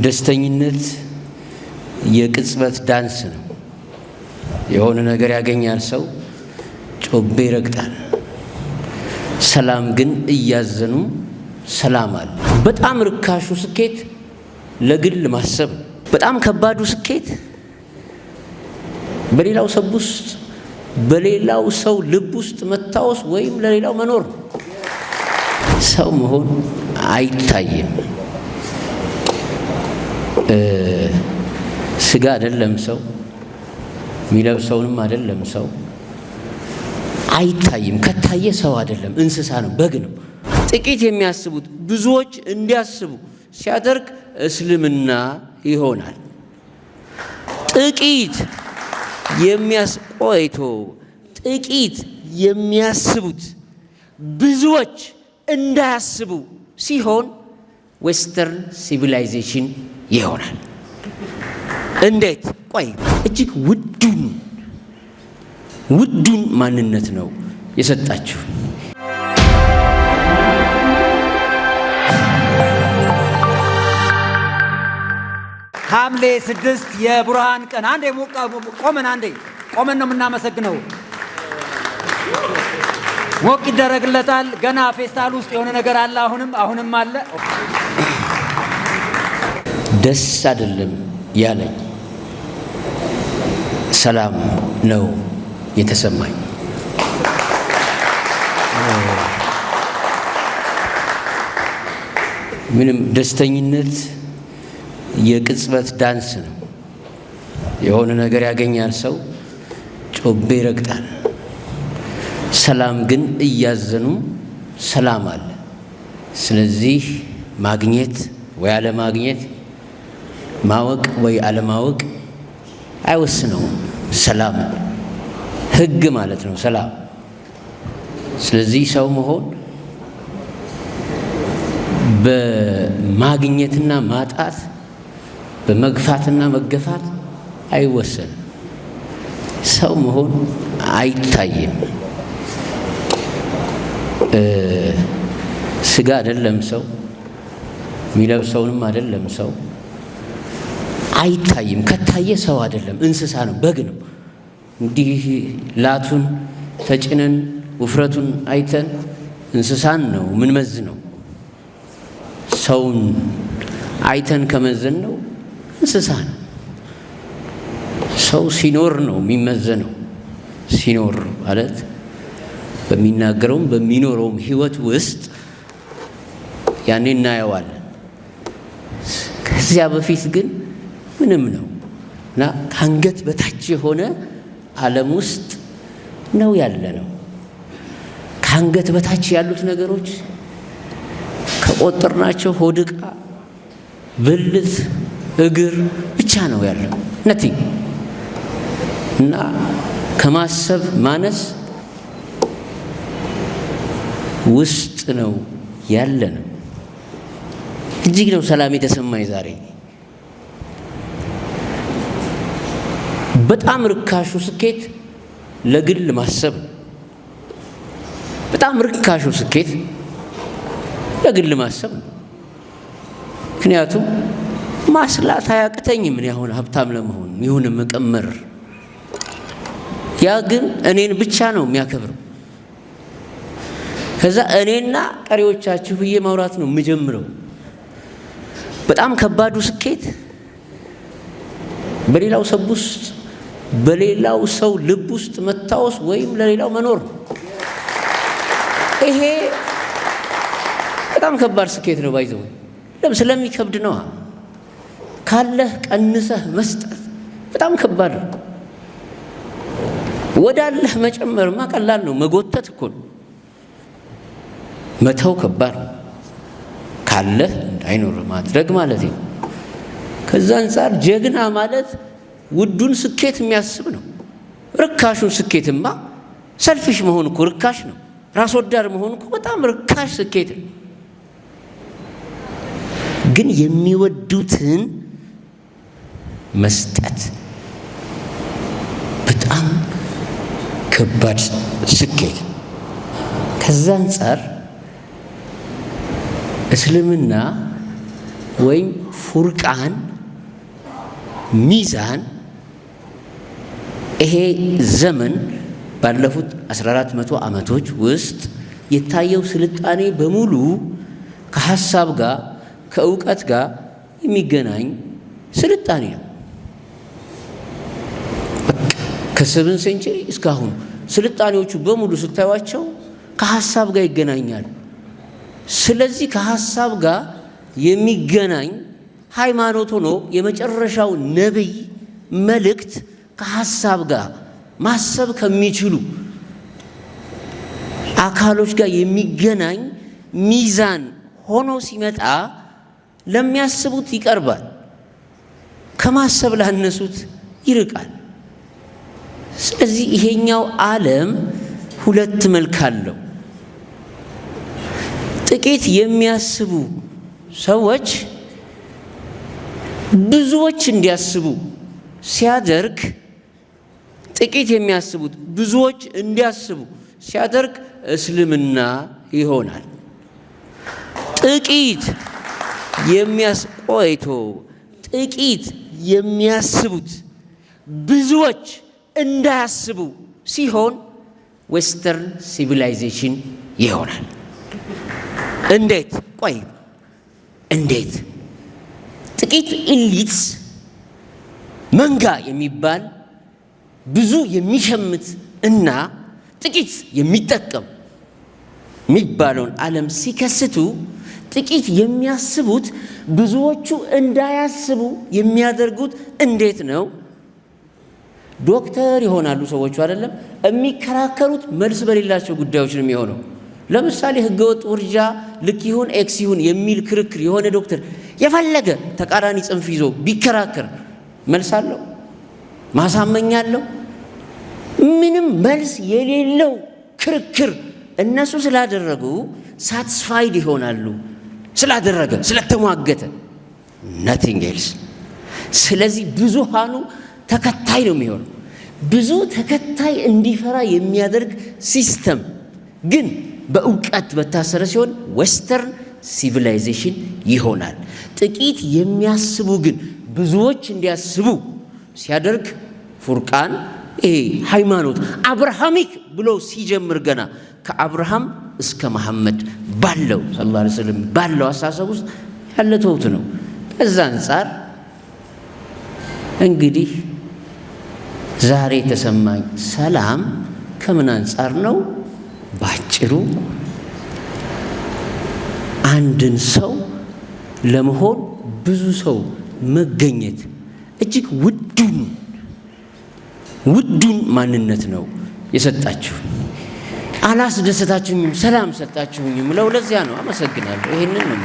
ደስተኝነት የቅጽበት ዳንስ ነው። የሆነ ነገር ያገኛል ሰው ጮቤ ይረግጣል። ሰላም ግን እያዘኑ ሰላም አለ። በጣም ርካሹ ስኬት ለግል ማሰብ፣ በጣም ከባዱ ስኬት በሌላው ሰብ ውስጥ በሌላው ሰው ልብ ውስጥ መታወስ ወይም ለሌላው መኖር። ሰው መሆን አይታይም። ስጋ አይደለም ሰው፣ የሚለብሰውንም አይደለም ሰው። አይታይም። ከታየ ሰው አይደለም፣ እንስሳ ነው፣ በግ ነው። ጥቂት የሚያስቡት ብዙዎች እንዲያስቡ ሲያደርግ እስልምና ይሆናል። ጥቂት ጥቂት የሚያስቡት ብዙዎች እንዳያስቡ ሲሆን ዌስተርን ሲቪላይዜሽን ይሆናል። እንዴት? ቆይ እጅግ ውዱን ማንነት ነው የሰጣችሁ። ሐምሌ 6 የብርሃን ቀን። አንዴ ቆመን ነው የምናመሰግነው። ሞቅ ይደረግለታል። ገና ፌስታል ውስጥ የሆነ ነገር አለ። አሁንም አለ። ደስ አይደለም ያለኝ ሰላም ነው የተሰማኝ። ምንም ደስተኝነት የቅጽበት ዳንስ ነው። የሆነ ነገር ያገኛል ሰው ጮቤ ይረግጣል። ሰላም ግን እያዘኑ ሰላም አለ። ስለዚህ ማግኘት ወይ አለማግኘት፣ ማወቅ ወይ አለማወቅ አይወስነውም። ሰላም ሕግ ማለት ነው ሰላም። ስለዚህ ሰው መሆን በማግኘትና ማጣት፣ በመግፋትና መገፋት አይወሰንም። ሰው መሆን አይታይም። ስጋ አይደለም ሰው፣ የሚለብሰውንም አይደለም ሰው። አይታይም። ከታየ ሰው አይደለም፣ እንስሳ ነው፣ በግ ነው። እንዲህ ላቱን ተጭነን ውፍረቱን አይተን እንስሳን ነው ምንመዝነው። ሰውን አይተን ከመዘን ነው እንስሳ ነው። ሰው ሲኖር ነው የሚመዘነው። ሲኖር ማለት በሚናገረውም በሚኖረውም ህይወት ውስጥ ያኔ እናየዋለን። ከዚያ በፊት ግን ምንም ነው እና ከአንገት በታች የሆነ ዓለም ውስጥ ነው ያለ ነው። ከአንገት በታች ያሉት ነገሮች ከቆጠርናቸው ሆድ ዕቃ፣ ብልት፣ እግር ብቻ ነው ያለው ነቲንግ። እና ከማሰብ ማነስ ውስጥ ነው ያለ ነው። እጅግ ነው ሰላም የተሰማኝ ዛሬ። በጣም ርካሹ ስኬት ለግል ማሰብ፣ በጣም ርካሹ ስኬት ለግል ማሰብ ነው። ምክንያቱም ማስላት አያቅተኝም። ምን ያሁን ሀብታም ለመሆን ይሁን መቀመር፣ ያ ግን እኔን ብቻ ነው የሚያከብረው። ከዛ እኔና ቀሪዎቻችሁ ብዬ ማውራት ነው የምጀምረው። በጣም ከባዱ ስኬት በሌላው ሰብ ውስጥ በሌላው ሰው ልብ ውስጥ መታወስ ወይም ለሌላው መኖር ነው። ይሄ በጣም ከባድ ስኬት ነው። ባይዘው ስለሚከብድ ነው። ካለህ ቀንሰህ መስጠት በጣም ከባድ ነው። ወዳለህ መጨመርማ ቀላል ነው። መጎተት እኮ ነው። መተው ከባድ ነው። ካለህ እንዳይኖር ማድረግ ማለት ነው። ከዛ አንፃር ጀግና ማለት ውዱን ስኬት የሚያስብ ነው። ርካሹን ስኬትማ ሰልፊሽ መሆን እኮ ርካሽ ነው። ራስ ወዳድ መሆን እኮ በጣም ርካሽ ስኬት ነው። ግን የሚወዱትን መስጠት በጣም ከባድ ስኬት። ከዛ አንፃር እስልምና ወይም ፉርቃን፣ ሚዛን ይሄ ዘመን ባለፉት 1400 ዓመቶች ውስጥ የታየው ስልጣኔ በሙሉ ከሐሳብ ጋር ከእውቀት ጋር የሚገናኝ ስልጣኔ ነው። ከ7 ሴንቸሪ እስካሁን ስልጣኔዎቹ በሙሉ ስታዩቸው ከሐሳብ ጋር ይገናኛሉ። ስለዚህ ከሐሳብ ጋር የሚገናኝ ሃይማኖት ሆኖ የመጨረሻው ነብይ መልእክት ከሐሳብ ጋር ማሰብ ከሚችሉ አካሎች ጋር የሚገናኝ ሚዛን ሆኖ ሲመጣ ለሚያስቡት ይቀርባል፣ ከማሰብ ላነሱት ይርቃል። ስለዚህ ይሄኛው ዓለም ሁለት መልክ አለው። ጥቂት የሚያስቡ ሰዎች ብዙዎች እንዲያስቡ ሲያደርግ፣ ጥቂት የሚያስቡት ብዙዎች እንዲያስቡ ሲያደርግ እስልምና ይሆናል። ጥቂት ጥቂት የሚያስቡት ብዙዎች እንዳያስቡ ሲሆን ዌስተርን ሲቪላይዜሽን ይሆናል። እንዴት? ቆይ እንዴት? ጥቂት ኢሊትስ መንጋ የሚባል ብዙ የሚሸምት እና ጥቂት የሚጠቀም የሚባለውን ዓለም ሲከስቱ ጥቂት የሚያስቡት ብዙዎቹ እንዳያስቡ የሚያደርጉት እንዴት ነው? ዶክተር ይሆናሉ ሰዎቹ አይደለም። የሚከራከሩት መልስ በሌላቸው ጉዳዮች ነው የሚሆነው። ለምሳሌ ህገወጥ ውርጃ ልክ ይሁን ኤክስ ይሁን የሚል ክርክር የሆነ ዶክተር የፈለገ ተቃራኒ ጽንፍ ይዞ ቢከራከር መልስ አለው? ማሳመኛ አለው? ምንም መልስ የሌለው ክርክር እነሱ ስላደረጉ ሳትስፋይድ ይሆናሉ። ስላደረገ ስለተሟገተ nothing else። ስለዚህ ብዙሃኑ ተከታይ ነው የሚሆነው። ብዙ ተከታይ እንዲፈራ የሚያደርግ ሲስተም ግን በእውቀት በታሰረ ሲሆን ዌስተርን ሲቪላይዜሽን ይሆናል። ጥቂት የሚያስቡ ግን ብዙዎች እንዲያስቡ ሲያደርግ ፉርቃን ሃይማኖት አብርሃሚክ ብሎ ሲጀምር ገና ከአብርሃም እስከ መሐመድ ባለው ሰለላሁ ዐለይሂ ወሰለም ባለው አሳሰብ ውስጥ ያለ ተውት ነው። ከዛ አንፃር እንግዲህ ዛሬ የተሰማኝ ሰላም ከምን አንፃር ነው? ባጭሩ አንድን ሰው ለመሆን ብዙ ሰው መገኘት እጅግ ውዱን ማንነት ነው የሰጣችሁ። አላስደሰታችሁኝም፣ ሰላም ሰጣችሁኝም። ለዚያ ነው። አመሰግናለሁ። ይሄንን ነው